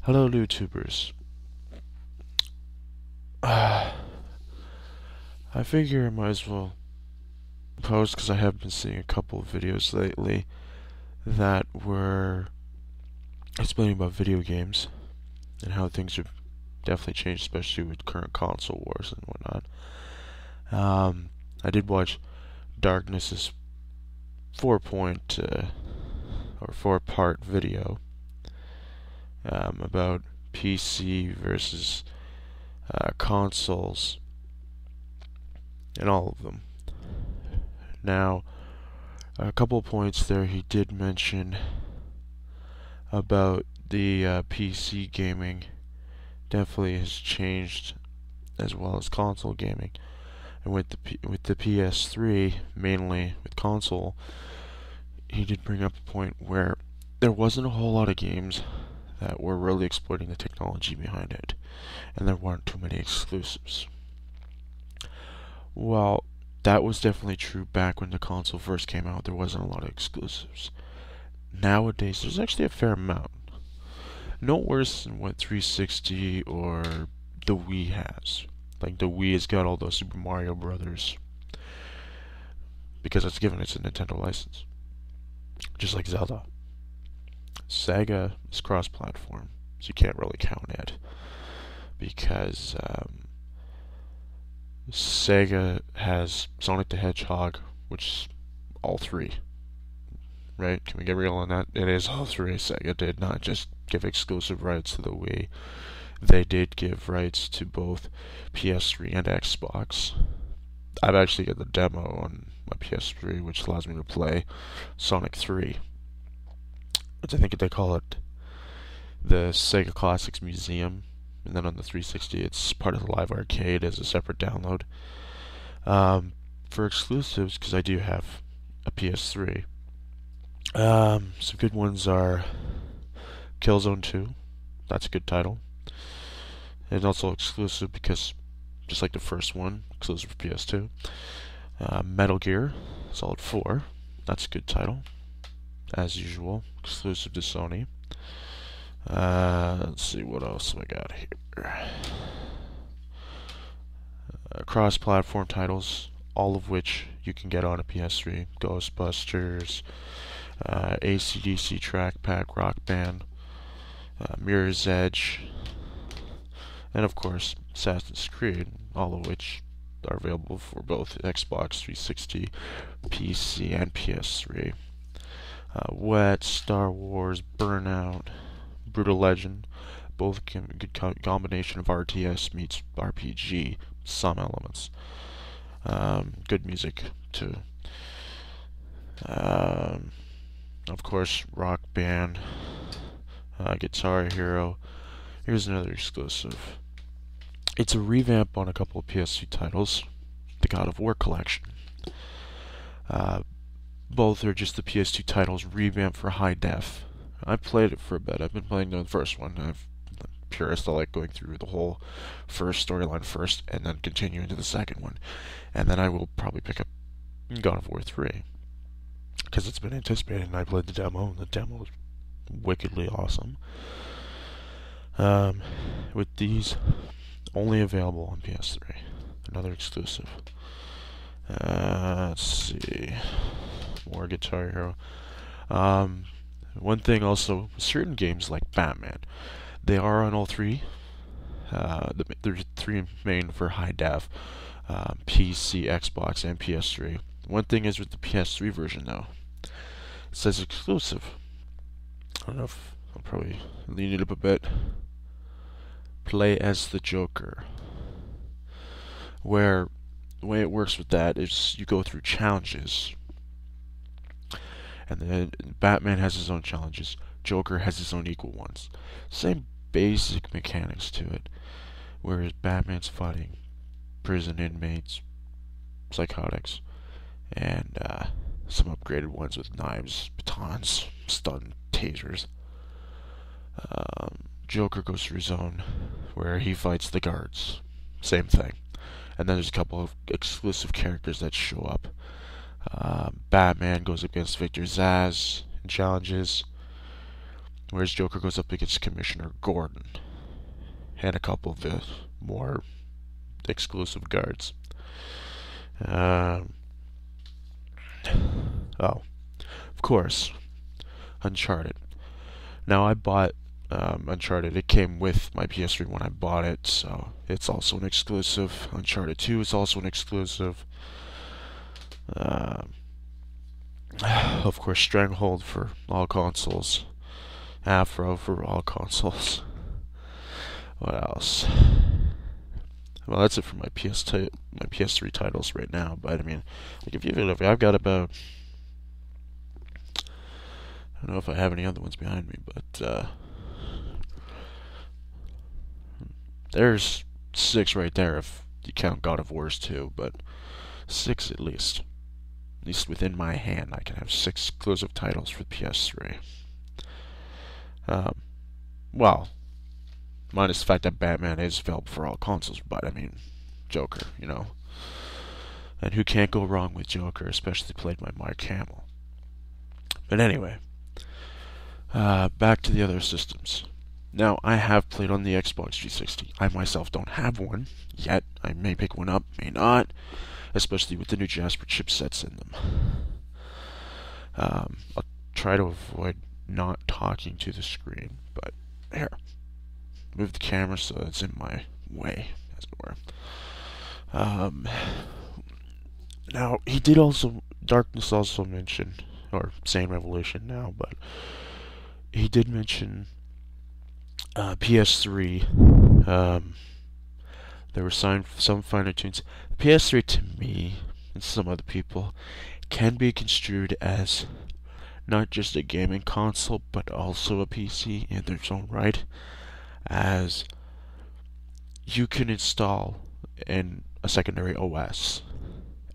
Hello, YouTubers. I figure I might as well post because I have been seeing a couple of videos lately that were explaining about video games and how things have definitely changed, especially with current console wars and whatnot. I did watch Darkness's 4-point or 4-part video about PC versus consoles and all of them. Now, a couple of points there he did mention about the PC gaming definitely has changed as well as console gaming. And with the PS3, mainly with console, he did bring up a point where there wasn't a whole lot of games that were really exploiting the technology behind it, and there weren't too many exclusives. Well, that was definitely true back when the console first came out. There wasn't a lot of exclusives. Nowadays, there's actually a fair amount. No worse than what 360 or the Wii has. Like, the Wii has got all those Super Mario Brothers because it's given it's a Nintendo license. Just like Zelda. Sega is cross-platform, so you can't really count it because Sega has Sonic the Hedgehog, which is all three. Right? Can we get real on that? It is all three. Sega did not just give exclusive rights to the Wii. They did give rights to both PS3 and Xbox. I've actually got the demo on my PS3, which allows me to play Sonic 3. Which I think they call it the Sega Classics Museum. And then on the 360, it's part of the Live Arcade as a separate download. For exclusives, because I do have a PS3, some good ones are Killzone 2. That's a good title. And also exclusive because, just like the first one, exclusive for PS2. Metal Gear Solid 4. That's a good title. As usual, exclusive to Sony. Let's see what else we got here. Cross-platform titles, all of which you can get on a PS3. Ghostbusters, AC/DC Track Pack, Rock Band, Mirror's Edge, and of course Assassin's Creed, all of which are available for both Xbox 360, PC, and PS3. Wet, Star Wars, Burnout, Brutal Legend, both a good combination of RTS meets RPG, some elements. Good music too. Of course, Rock Band, Guitar Hero. Here's another exclusive. It's a revamp on a couple of PS2 titles, the God of War collection. Both are just the PS2 titles revamped for high def. I've played it for a bit. I've been playing the first one. I'm a purist. I like going through the whole first storyline first and then continue into the second one. And then I will probably pick up God of War 3 because it's been anticipated and I played the demo and the demo was wickedly awesome. With these only available on PS3. Another exclusive. Let's see. More Guitar Hero. One thing also, certain games like Batman, they are on all three. There's three main for high def, PC, Xbox, and PS3. One thing is with the PS3 version though, it says exclusive. I don't know if I'll probably lean it up a bit. Play as the Joker. Where the way it works with that is you go through challenges. And then Batman has his own challenges. Joker has his own equal ones. Same basic mechanics to it. Whereas Batman's fighting prison inmates, psychotics, and some upgraded ones with knives, batons, stun tasers. Joker goes through his own, where he fights the guards. Same thing. And then there's a couple of exclusive characters that show up. Batman goes against Victor Zsasz in challenges. whereas Joker goes up against Commissioner Gordon and a couple of the more exclusive guards. Um, oh, of course, Uncharted. Now I bought Uncharted. It came with my PS3 when I bought it, so it's also an exclusive. Uncharted 2 is also an exclusive. Um, of course, Stranglehold for all consoles. Afro for all consoles. What else? Well, that's it for my my PS3 titles right now. But I mean, like if I've got about, I don't know if I have any other ones behind me, but there's 6 right there if you count God of War's 2, but 6 at least. At least within my hand, I can have 6 exclusive titles for PS3. Well, minus the fact that Batman is available for all consoles, but I mean, Joker, you know. And who can't go wrong with Joker, especially played by Mark Hamill. But anyway, back to the other systems. Now, I have played on the Xbox 360. I myself don't have one yet. I may pick one up, may not, especially with the new Jasper chipsets in them. I'll try to avoid not talking to the screen, but here. Move the camera so it's in my way, as it were. Now, he did also, Darkness also mentioned, or Sane Revolution now, but he did mention PS3. There were some finer tunes. The PS3 to me, and some other people, can be construed as not just a gaming console, but also a PC in their own right, as you can install in a secondary OS,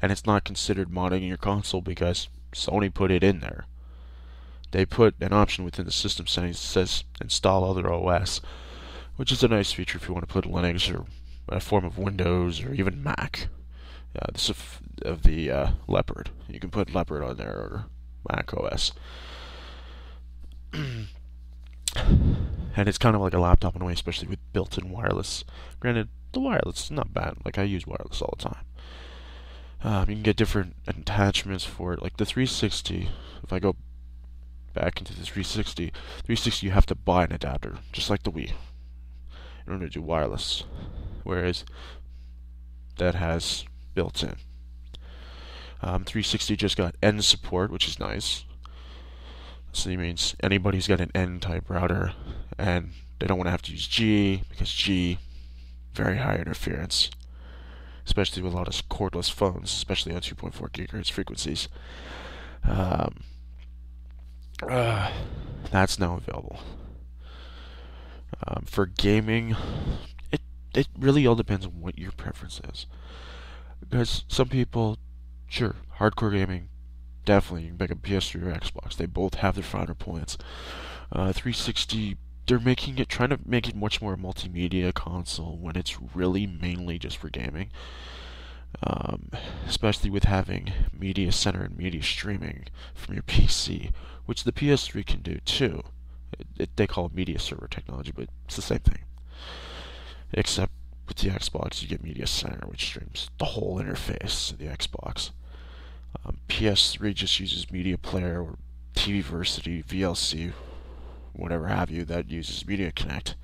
and it's not considered modding your console because Sony put it in there. They put an option within the system settings that says install other OS, which is a nice feature if you want to put Linux or a form of Windows or even Mac. This is of the Leopard. You can put Leopard on there or Mac OS. And it's kind of like a laptop in a way, especially with built-in wireless. Granted, the wireless is not bad. Like, I use wireless all the time. You can get different attachments for it. Like the 360, if I go back into the 360 you have to buy an adapter, just like the Wii, in order to do wireless. Whereas that has built-in. 360 just got N support, which is nice. So it means anybody's got an N-type router, and they don't want to have to use G, because G, very high interference, especially with a lot of cordless phones, especially on 2.4 gigahertz frequencies. That's now available. For gaming, it really all depends on what your preference is. Because some people, sure, hardcore gaming, definitely, you can pick up PS3 or Xbox. They both have their finer points. 360, they're trying to make it much more a multimedia console when it's really mainly just for gaming. Especially with having media center and media streaming from your PC, which the PS3 can do too. They call it media server technology, but it's the same thing. Except with the Xbox, you get media center, which streams the whole interface of the Xbox. PS3 just uses Media Player or TVversity, VLC, whatever have you, that uses Media Connect.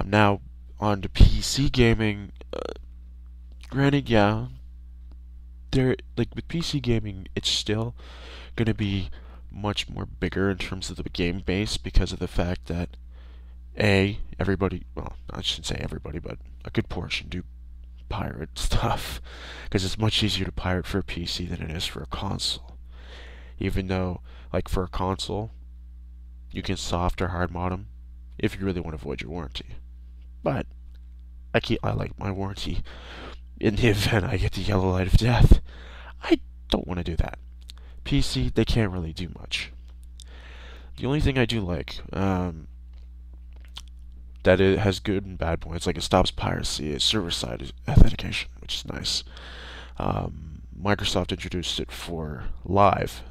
Now, on to PC gaming. Granted, yeah, like with PC gaming, it's still gonna be much more bigger in terms of the game base because of the fact that everybody, well, I shouldn't say everybody, but a good portion do pirate stuff, because it's much easier to pirate for a PC than it is for a console. Even though, like for a console, you can soft or hard mod them if you really want to avoid your warranty. But I like my warranty in the event I get the yellow light of death. I don't want to do that. PC, they can't really do much. The only thing I do like, that it has good and bad points, like it stops piracy, is server-side authentication, which is nice. Microsoft introduced it for Live,